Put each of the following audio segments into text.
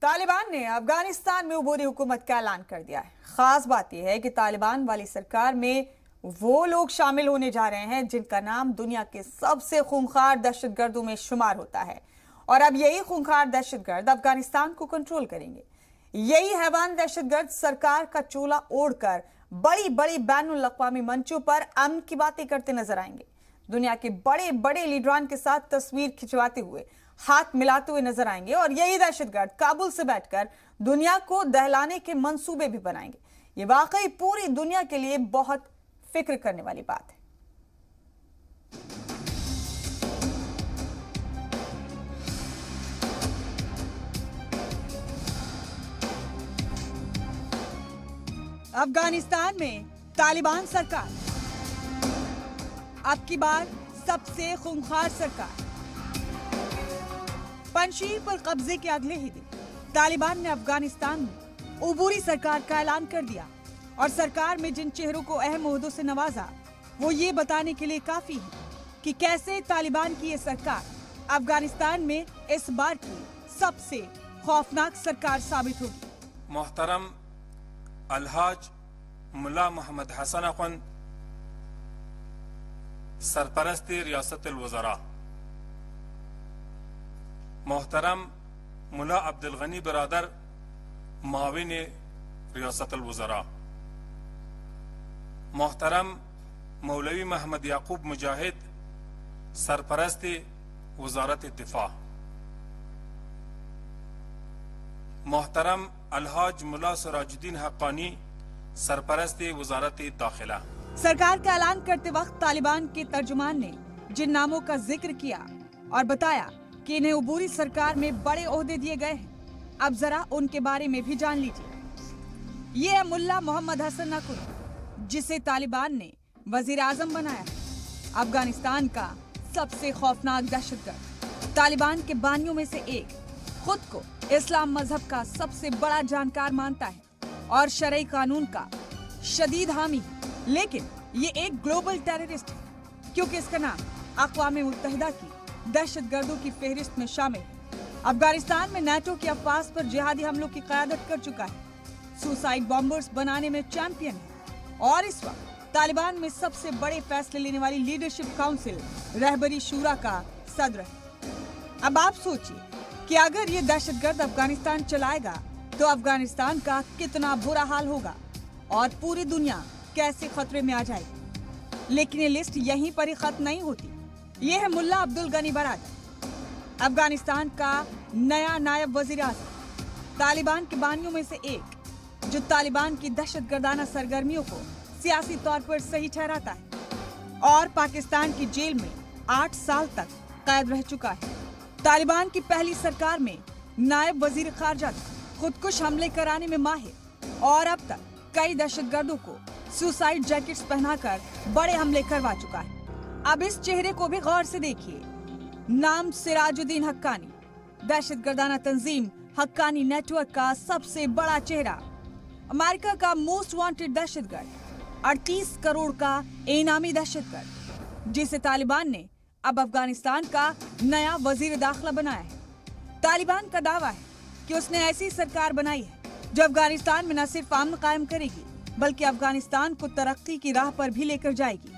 तालिबान ने अफगानिस्तान में उबूरी हुकूमत का ऐलान कर दिया है। खास बात यह है कि तालिबान वाली सरकार में वो लोग शामिल होने जा रहे हैं जिनका नाम दुनिया के सबसे खूंखार दहशतगर्दों में शुमार होता है। और अब यही खूंखार दहशतगर्द अफगानिस्तान को कंट्रोल करेंगे। यही हैवान दहशतगर्द सरकार का चोला ओढ़कर बड़ी बड़ी बैनुल अक़वामी मंचों पर अमन की बातें करते नजर आएंगे। दुनिया के बड़े बड़े लीडरान के साथ तस्वीर खिंचवाते हुए, हाथ मिलाते हुए नजर आएंगे। और यही दहशतगर्द काबुल से बैठकर दुनिया को दहलाने के मंसूबे भी बनाएंगे। ये वाकई पूरी दुनिया के लिए बहुत फिक्र करने वाली बात है। अफगानिस्तान में तालिबान सरकार, अब की बार सबसे खूंखार सरकार। पंजशीर पर कब्जे के अगले ही दिन तालिबान ने अफगानिस्तान में उबूरी सरकार का ऐलान कर दिया। और सरकार में जिन चेहरों को अहम ओहदों से नवाजा, वो ये बताने के लिए काफी है कि कैसे तालिबान की ये सरकार अफगानिस्तान में इस बार की सबसे खौफनाक सरकार साबित होगी। मोहतरम अलहाज मुल्ला मोहम्मद हसन अखुंद, सरपरस्ती रियासत वज़रा, मोहतरम मुल्ला अब्दुल गनी बरादर, माविन रियासत वज़रा, मोहतरम मौलवी मोहम्मद याकूब मुजाहिद, सरपरस्ती वज़ारत दिफा, मोहतरम अलहाज मुल्ला सिराजुद्दीन हक्कानी, सरपरस्ती वज़ारत दाखिला। सरकार का ऐलान करते वक्त तालिबान के तर्जुमान ने जिन नामों का जिक्र किया और बताया कि इन्हें उबूरी सरकार में बड़े ओहदे दिए गए हैं, अब जरा उनके बारे में भी जान लीजिए। ये है मुल्ला मोहम्मद हसन अखुंद, जिसे तालिबान ने वजीर आजम बनाया है। अफगानिस्तान का सबसे खौफनाक दहशतगर्द, तालिबान के बानियों में से एक, खुद को इस्लाम मजहब का सबसे बड़ा जानकार मानता है और शरई कानून का शदीद हामी। लेकिन ये एक ग्लोबल टेररिस्ट है, क्योंकि इसका नाम अक़वाम मुत्तहिदा की दहशतगर्दों की फेहरिस्त में शामिल है। अफगानिस्तान में नाटो की अफवाज पर जिहादी हमलों की क़यादत कर चुका है, सुसाइड बॉम्बर्स बनाने में चैंपियन है और इस वक्त तालिबान में सबसे बड़े फैसले लेने वाली लीडरशिप काउंसिल रहबरी शूरा का सदर है। अब आप सोचिए कि अगर ये दहशतगर्द अफगानिस्तान चलाएगा तो अफगानिस्तान का कितना बुरा हाल होगा और पूरी दुनिया कैसे खतरे में आ जाएगी। लेकिन ये लिस्ट यहीं पर ही खत्म नहीं होती। ये है मुल्ला अब्दुल गनी बरादर, अफगानिस्तान का नया नायब वजीर आज़म, तालिबान के बानियों में से एक, जो तालिबान की दहशतगर्दाना सरगर्मियों को सियासी तौर पर सही ठहराता है और पाकिस्तान की जेल में 8 साल तक कैद रह चुका है। तालिबान की पहली सरकार में नायब वजीर खारजा खुदकुश हमले कराने में माहिर और अब तक कई दहशतगर्दों को सुसाइड जैकेट्स पहनाकर बड़े हमले करवा चुका है। अब इस चेहरे को भी गौर से देखिए। नाम सिराजुद्दीन हक्कानी, दहशतगर्दाना तंजीम हक्कानी नेटवर्क का सबसे बड़ा चेहरा, अमेरिका का मोस्ट वांटेड दहशतगर्द, 38 करोड़ का इनामी दहशतगर्द, जिसे तालिबान ने अब अफगानिस्तान का नया वजीर दाखिला बनाया है। तालिबान का दावा है कि उसने ऐसी सरकार बनाई है जो अफगानिस्तान में न सिर्फ अमन कायम करेगी बल्कि अफगानिस्तान को तरक्की की राह पर भी लेकर जाएगी।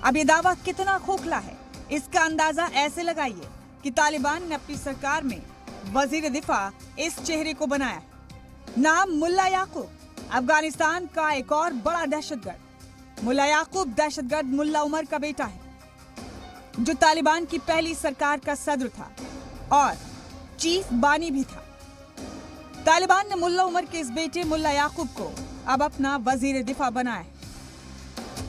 अब ये दावा कितना खोखला है, इसका अंदाजा ऐसे लगाइए कि तालिबान ने अपनी सरकार में वजीर दिफा इस चेहरे को बनाया है। नाम मुल्ला याकूब, अफगानिस्तान का एक और बड़ा दहशतगर्द। मुल्ला याकूब दहशतगर्द मुल्ला उमर का बेटा है, जो तालिबान की पहली सरकार का सदर था और चीफ बानी भी था। तालिबान ने मुल्ला उमर के इस बेटे मुल्ला याकूब को अब अपना वजीर दिफा बनाया है।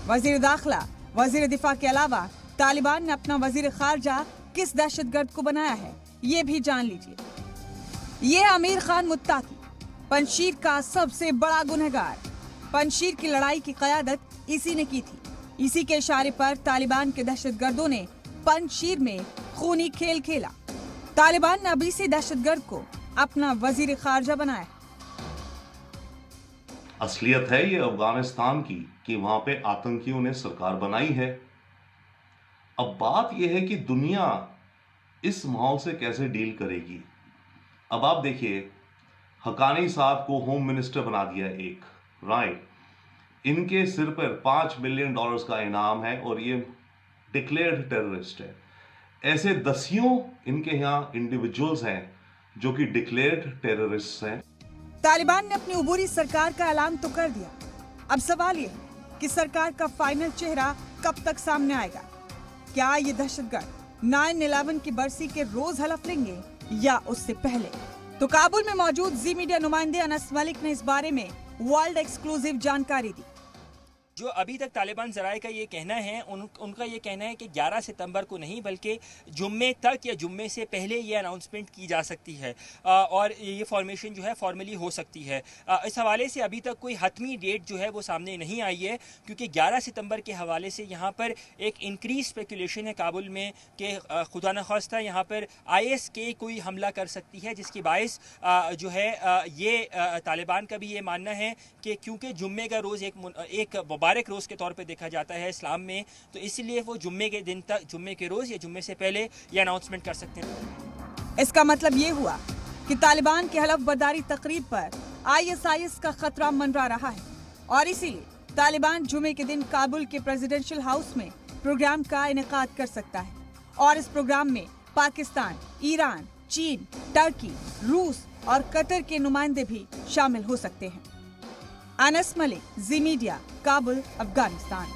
वजीर दाखिला, वजीर दिफा के अलावा तालिबान ने अपना वजीर खारजा किस दहशतगर्द को बनाया है, ये भी जान लीजिए। ये अमीर खान मुत्ताकी, पंजशीर का सबसे बड़ा गुनहगार। पंजशीर की लड़ाई की क़यादत इसी ने की थी। इसी के इशारे पर तालिबान के दहशतगर्दों ने पंजशीर में खूनी खेल खेला। तालिबान ने अब इसी दहशतगर्द को अपना वजीर खारजा बनाया। असलियत है ये अफगानिस्तान की कि वहां पे आतंकियों ने सरकार बनाई है। अब बात यह है कि दुनिया इस माहौल से कैसे डील करेगी। अब आप देखिए, हकानी साहब को होम मिनिस्टर बना दिया एक, राइट। इनके सिर पर $5 मिलियन का इनाम है और ये डिक्लेयर्ड टेररिस्ट है। ऐसे दसियों इनके यहाँ इंडिविजुअल्स हैं जो कि डिक्लेयर्ड टेररिस्ट हैं। तालिबान ने अपनी उबूरी सरकार का ऐलान तो कर दिया, अब सवाल ये है कि सरकार का फाइनल चेहरा कब तक सामने आएगा। क्या ये दहशतगर्द 9/11 की बरसी के रोज हलफ लेंगे या उससे पहले? तो काबुल में मौजूद जी मीडिया नुमाइंदे अनस मलिक ने इस बारे में वर्ल्ड एक्सक्लूसिव जानकारी दी। जो अभी तक तालिबान ज़राए का ये कहना है, उनका ये कहना है कि 11 सितंबर को नहीं बल्कि जुम्मे तक या जुम्मे से पहले ये अनाउंसमेंट की जा सकती है और ये फॉर्मेशन जो है फॉर्मली हो सकती है। इस हवाले से अभी तक कोई हतमी डेट जो है वो सामने नहीं आई है, क्योंकि 11 सितंबर के हवाले से यहाँ पर एक इंक्रीज स्पेकुलेशन है काबुल में कि खुदा न खास्ता यहाँ पर IS के कोई हमला कर सकती है, जिसकी बाइस जो है ये तालिबान का भी ये मानना है कि क्योंकि जुम्मे का रोज़ एक मुबारक रोज़ के तौर पे देखा जाता है इस्लाम में, तो इसलिए वो जुम्मे के दिन तक, जुम्मे के रोज़ या जुम्मे से पहले ये अनाउंसमेंट कर सकते हैं। इसका मतलब ये हुआ कि तालिबान के हलफ बर्दारी तकरीब पर ISIS का खतरा मंडरा रहा है और इसीलिए तालिबान जुम्मे के दिन काबुल के प्रेसिडेंशियल हाउस में प्रोग्राम का इनेकाद कर सकता है और इस प्रोग्राम में पाकिस्तान, ईरान, चीन, टर्की, रूस और कतर के नुमाइंदे भी शामिल हो सकते हैं। अनस मलिक, जी मीडिया, काबुल, अफगानिस्तान।